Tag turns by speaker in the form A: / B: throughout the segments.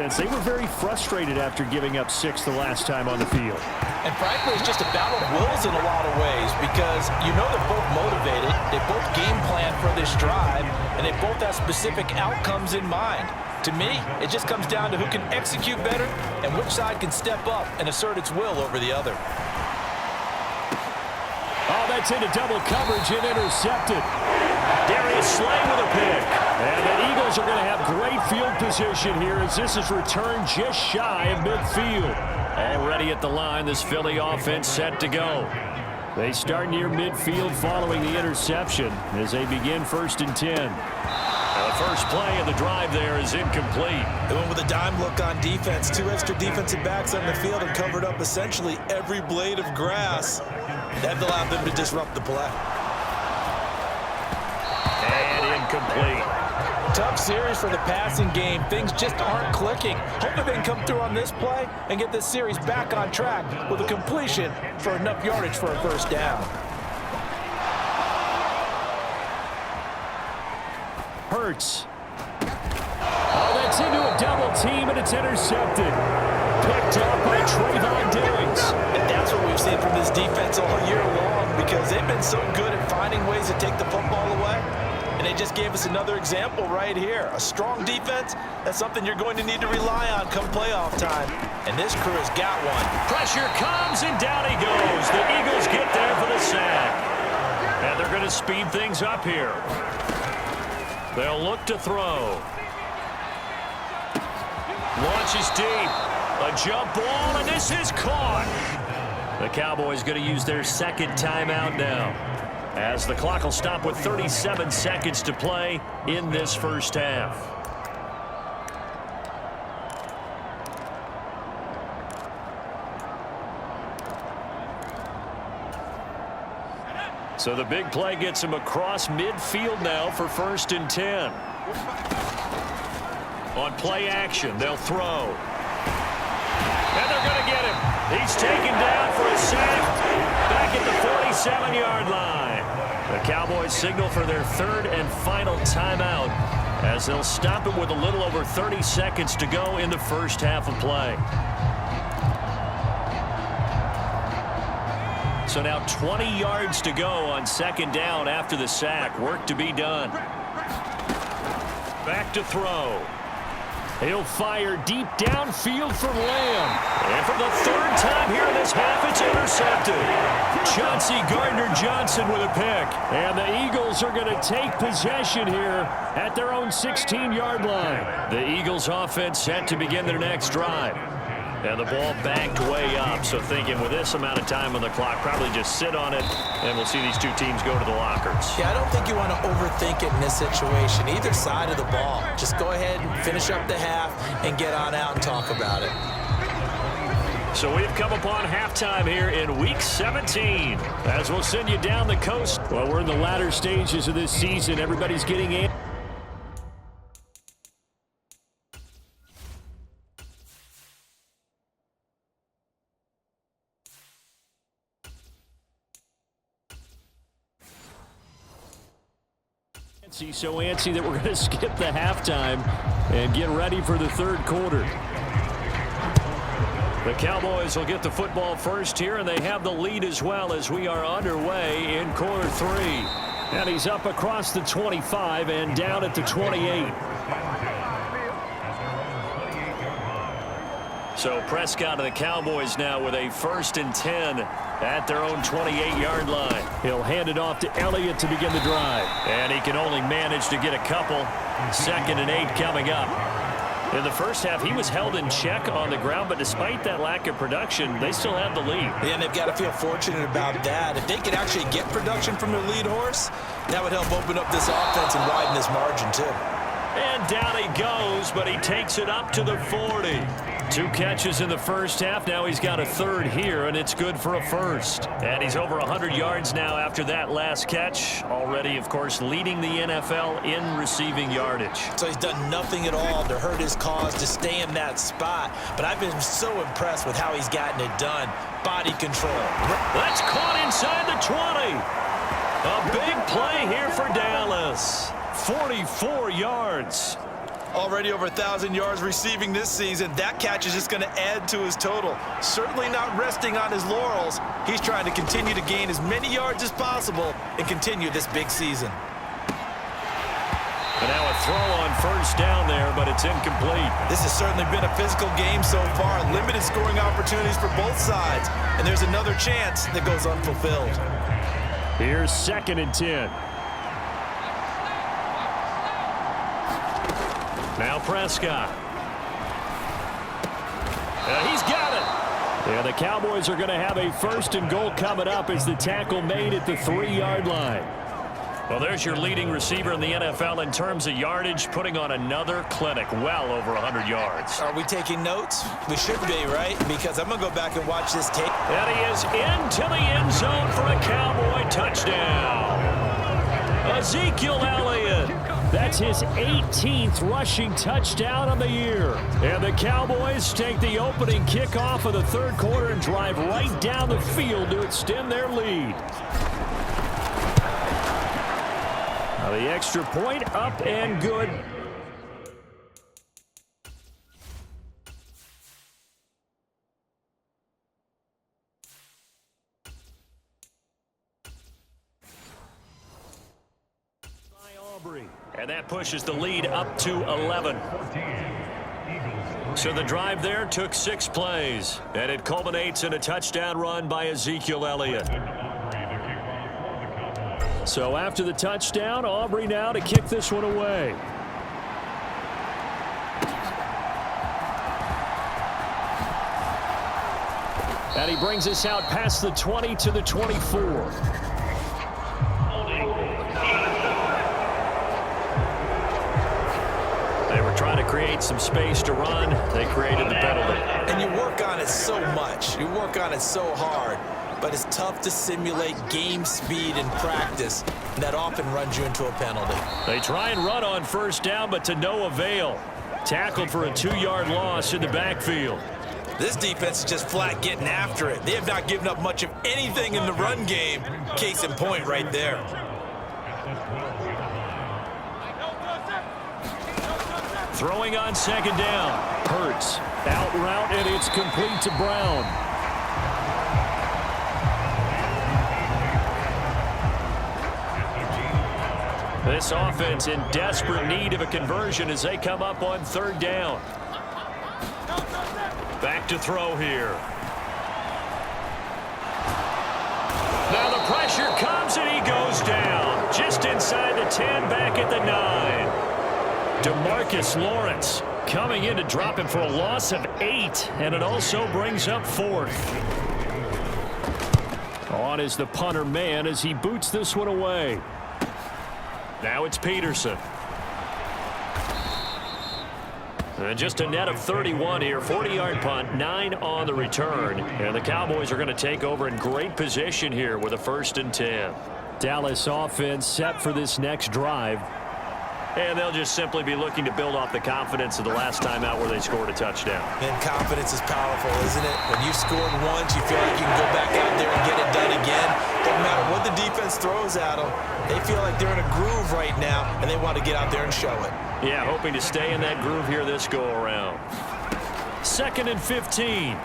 A: They were very frustrated after giving up 6 the last time on the field.
B: And frankly, it's just a battle of wills in a lot of ways because you know they're both motivated, they both game plan for this drive, and they both have specific outcomes in mind. To me, it just comes down to who can execute better and which side can step up and assert its will over the other.
A: Oh, that's into double coverage and intercepted. Darius Slay with a pick. And the Eagles are going to have great field position here as this is returned just shy of midfield. Already at the line, this Philly offense set to go. They start near midfield following the interception as they begin 1st and 10. And the first play of the drive there is incomplete.
B: They went with a dime look on defense. 2 extra defensive backs on the field and covered up essentially every blade of grass. That allowed them to disrupt the play.
A: And incomplete.
B: Tough series for the passing game. Things just aren't clicking. Hopefully they can come through on this play and get this series back on track with a completion for enough yardage for a first down.
A: Hurts. Oh, that's into a double team, and it's intercepted. Picked up by Trayvon Diggs.
B: And that's what we've seen from this defense all year long because they've been so good at finding ways to take the football away. And they just gave us another example right here. A strong defense, that's something you're going to need to rely on come playoff time. And this crew has got one.
A: Pressure comes, and down he goes. The Eagles get there for the sack. And they're going to speed things up here. They'll look to throw. Launches deep. A jump ball, and this is caught. The Cowboys going to use their second timeout now, as the clock will stop with 37 seconds to play in this first half. So the big play gets him across midfield now for 1st and 10. On play action, they'll throw. And they're going to get him. He's taken down for a sack back at the 47-yard line. The Cowboys signal for their 3rd and final timeout as they'll stop it with a little over 30 seconds to go in the first half of play. So now 20 yards to go on 2nd down after the sack. Work to be done. Back to throw. He'll fire deep downfield from Lamb. And for the 3rd time here in this half, it's intercepted. Chauncey Gardner-Johnson with a pick. And the Eagles are going to take possession here at their own 16-yard line. The Eagles offense set to begin their next drive. And the ball backed way up, so thinking with this amount of time on the clock, probably just sit on it, and we'll see these two teams go to the lockers.
B: Yeah, I don't think you want to overthink it in this situation. Either side of the ball. Just go ahead and finish up the half and get on out and talk about it.
A: So we've come upon halftime here in Week 17. As we'll send you down the coast. Well, we're in the latter stages of this season. Everybody's getting in. So antsy that we're going to skip the halftime and get ready for the 3rd quarter. The Cowboys will get the football first here, and they have the lead as well as we are underway in quarter 3. And he's up across the 25 and down at the 28. So Prescott and the Cowboys now with a 1st and 10 at their own 28-yard line. He'll hand it off to Elliott to begin the drive. And he can only manage to get a couple. 2nd and 8 coming up. In the first half, he was held in check on the ground, but despite that lack of production, they still have the lead.
B: Yeah, and they've got to feel fortunate about that. If they could actually get production from their lead horse, that would help open up this offense and widen this margin too.
A: And down he goes, but he takes it up to the 40. 2 catches in the first half. Now he's got a 3rd here, and it's good for a 1st. And he's over 100 yards now after that last catch. Already, of course, leading the NFL in receiving yardage.
B: So he's done nothing at all to hurt his cause, to stay in that spot. But I've been so impressed with how he's gotten it done. Body control.
A: That's caught inside the 20. A big play here for Dallas. 44 yards.
B: Already over 1,000 yards receiving this season. That catch is just going to add to his total. Certainly not resting on his laurels. He's trying to continue to gain as many yards as possible and continue this big season.
A: And now a throw on first down there, but it's incomplete.
B: This has certainly been a physical game so far. Limited scoring opportunities for both sides. And there's another chance that goes unfulfilled.
A: Here's 2nd and 10. Now Prescott. He's got it. Yeah, the Cowboys are going to have a 1st and goal coming up as the tackle made at the 3-yard line. Well, there's your leading receiver in the NFL in terms of yardage, putting on another clinic, well over 100 yards.
B: Are we taking notes? We should be, right? Because I'm going to go back and watch this tape.
A: And he is into the end zone for a Cowboy touchdown. Ezekiel Elliott. That's his 18th rushing touchdown of the year. And the Cowboys take the opening kickoff of the 3rd quarter and drive right down the field to extend their lead. Now the extra point up and good. And that pushes the lead up to 11. So the drive there took 6 plays, and it culminates in a touchdown run by Ezekiel Elliott. So after the touchdown, Aubrey now to kick this one away. And he brings us out past the 20 to the 24. Trying to create some space to run. They created the penalty.
B: And you work on it so much. You work on it so hard. But it's tough to simulate game speed in practice. And that often runs you into a penalty.
A: They try and run on first down, but to no avail. Tackled for a 2-yard loss in the backfield.
B: This defense is just flat getting after it. They have not given up much of anything in the run game. Case in point right there.
A: Throwing on 2nd down. Hurts. Out route, and it's complete to Brown. This offense in desperate need of a conversion as they come up on 3rd down. Back to throw here. Now the pressure comes, and he goes down. Just inside the 10, back at the 9. DeMarcus Lawrence coming in to drop him for a loss of 8, and it also brings up 4th. On is the punter man as he boots this one away. Now it's Peterson. And just a net of 31 here, 40-yard punt, 9 on the return. And the Cowboys are going to take over in great position here with a 1st and 10. Dallas offense set for this next drive. And they'll just simply be looking to build off the confidence of the last time out where they scored a touchdown.
B: And confidence is powerful, isn't it? When you've scored once, you feel like you can go back out there and get it done again. Doesn't matter what the defense throws at them. They feel like they're in a groove right now, and they want to get out there and show it.
A: Yeah, hoping to stay in that groove here this go-around. 2nd and 15.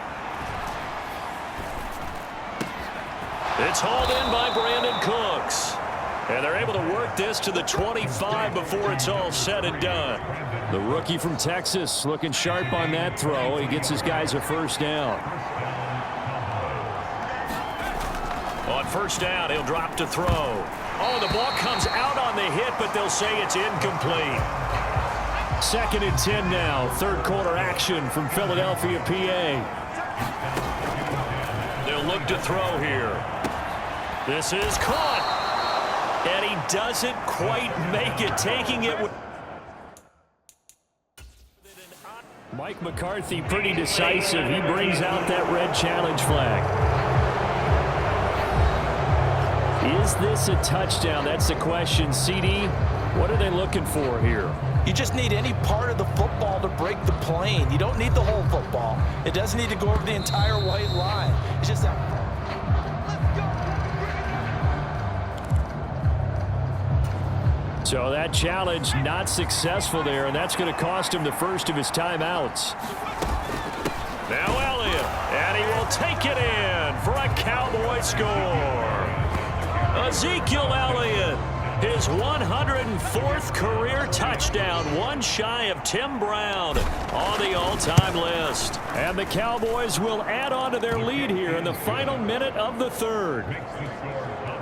A: It's hauled in by Brandon Cooks. And they're able to work this to the 25 before it's all said and done. The rookie from Texas looking sharp on that throw. He gets his guys a 1st down. On 1st down, he'll drop to throw. Oh, the ball comes out on the hit, but they'll say it's incomplete. 2nd and 10 now. 3rd quarter action from Philadelphia, PA. They'll look to throw here. This is caught. And he doesn't quite make it, taking it with... Mike McCarthy pretty decisive. He brings out that red challenge flag. Is this a touchdown? That's the question. CD, what are they looking for here?
B: You just need any part of the football to break the plane. You don't need the whole football. It doesn't need to go over the entire white line. It's just that...
A: So that challenge not successful there, and that's going to cost him the first of his timeouts. Now Elliott, and he will take it in for a Cowboy score. Ezekiel Elliott, his 104th career touchdown, one shy of Tim Brown on the all-time list. And the Cowboys will add on to their lead here in the final minute of the third.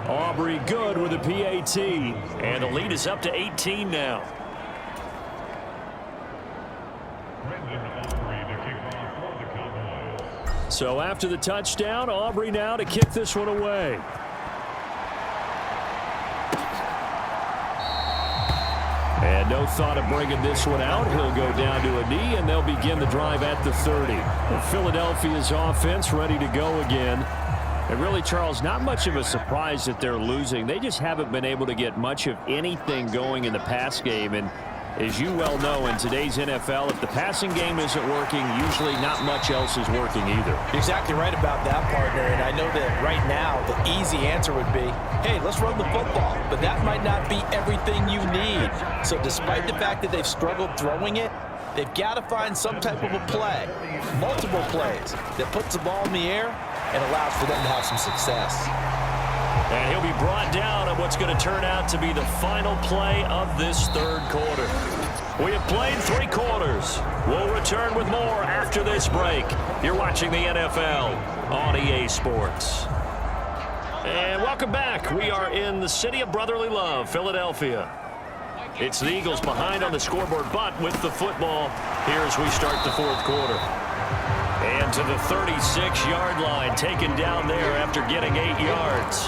A: Aubrey good with a PAT, and the lead is up to 18 now. So after the touchdown, Aubrey now to kick this one away. And no thought of bringing this one out. He'll go down to a knee, and they'll begin the drive at the 30. Philadelphia's offense ready to go again. And really, Charles, not much of a surprise that they're losing. They just haven't been able to get much of anything going in the pass game. And as you well know, in today's NFL, if the passing game isn't working, usually not much else is working either.
B: You're exactly right about that, partner. And I know that right now the easy answer would be, hey, let's run the football. But that might not be everything you need. So despite the fact that they've struggled throwing it, they've got to find some type of a play, multiple plays, that puts the ball in the air and allows for them to have some success.
A: And he'll be brought down on what's going to turn out to be the final play of this third quarter. We have played 3 quarters. We'll return with more after this break. You're watching the NFL on EA Sports. And welcome back. We are in the city of brotherly love, Philadelphia. It's the Eagles behind on the scoreboard, but with the football here as we start the fourth quarter. And to the 36-yard line, taken down there after getting 8 yards.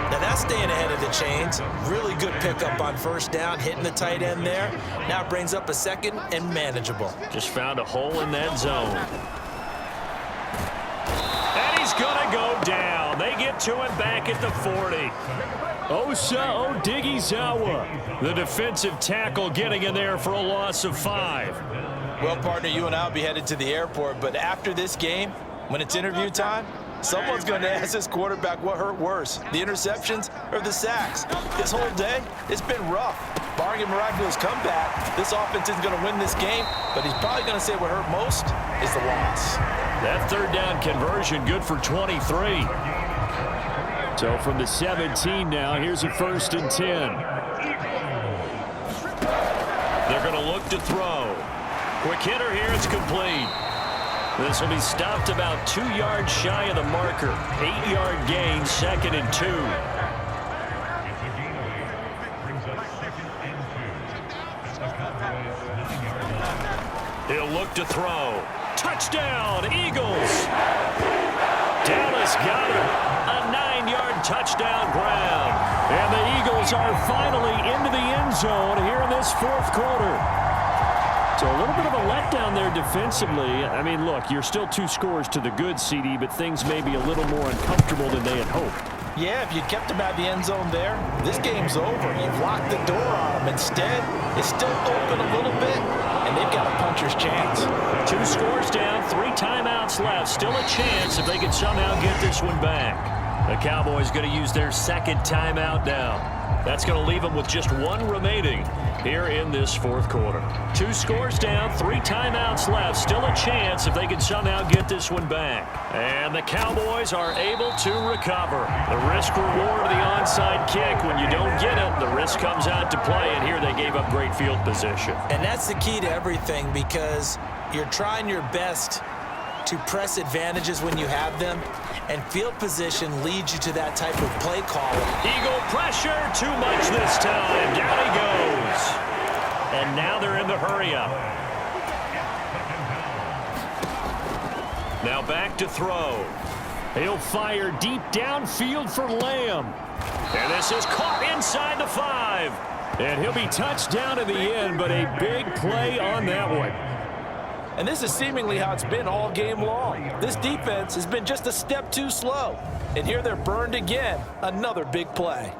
B: Now that's staying ahead of the chains. Really good pickup on first down, hitting the tight end there. Now it brings up a second and manageable.
A: Just found a hole in that zone. And he's going to go down. They get to him back at the 40. Osa Odighizuwa, the defensive tackle, getting in there for a loss of 5.
B: Well, partner, you and I will be headed to the airport, but after this game, when it's interview time, someone's going to ask this quarterback what hurt worse, the interceptions or the sacks. This whole day, it's been rough. Barring a miraculous comeback, this offense isn't going to win this game, but he's probably going to say what hurt most is the loss.
A: That third down conversion good for 23. So from the 17 now, here's a 1st and 10. They're going to look to throw. Quick hitter here, it's complete. This will be stopped about 2 yards shy of the marker. 8-yard gain, 2nd and 2. He'll look to throw. Touchdown, Eagles! Dallas got him. A 9-yard touchdown grab. And the Eagles are finally into the end zone here in this fourth quarter. So a little bit of a letdown there defensively. I mean, look, you're still 2 scores to the good, CD, but things may be a little more uncomfortable than they had hoped.
B: Yeah, if you kept them out of the end zone there, this game's over. You've locked the door on them. Instead, it's still open a little bit, and they've got a puncher's chance.
A: 2 scores down, 3 timeouts left. Still a chance if they can somehow get this one back. The Cowboys going to use their 2nd timeout now. That's going to leave them with just 1 remaining here in this fourth quarter. 2 scores down, 3 timeouts left. Still a chance if they can somehow get this one back. And the Cowboys are able to recover. The risk reward of the onside kick. When you don't get it, the risk comes out to play. And here they gave up great field position.
B: And that's the key to everything, because you're trying your best to press advantages when you have them, and field position leads you to that type of play calling.
A: Eagle pressure, too much this time. Down he goes. And now they're in the hurry-up. Now back to throw. He'll fire deep downfield for Lamb. And this is caught inside the 5. And he'll be touched down in the end, but a big play on that one.
B: And this is seemingly how it's been all game long. This defense has been just a step too slow. And here they're burned again. Another big play.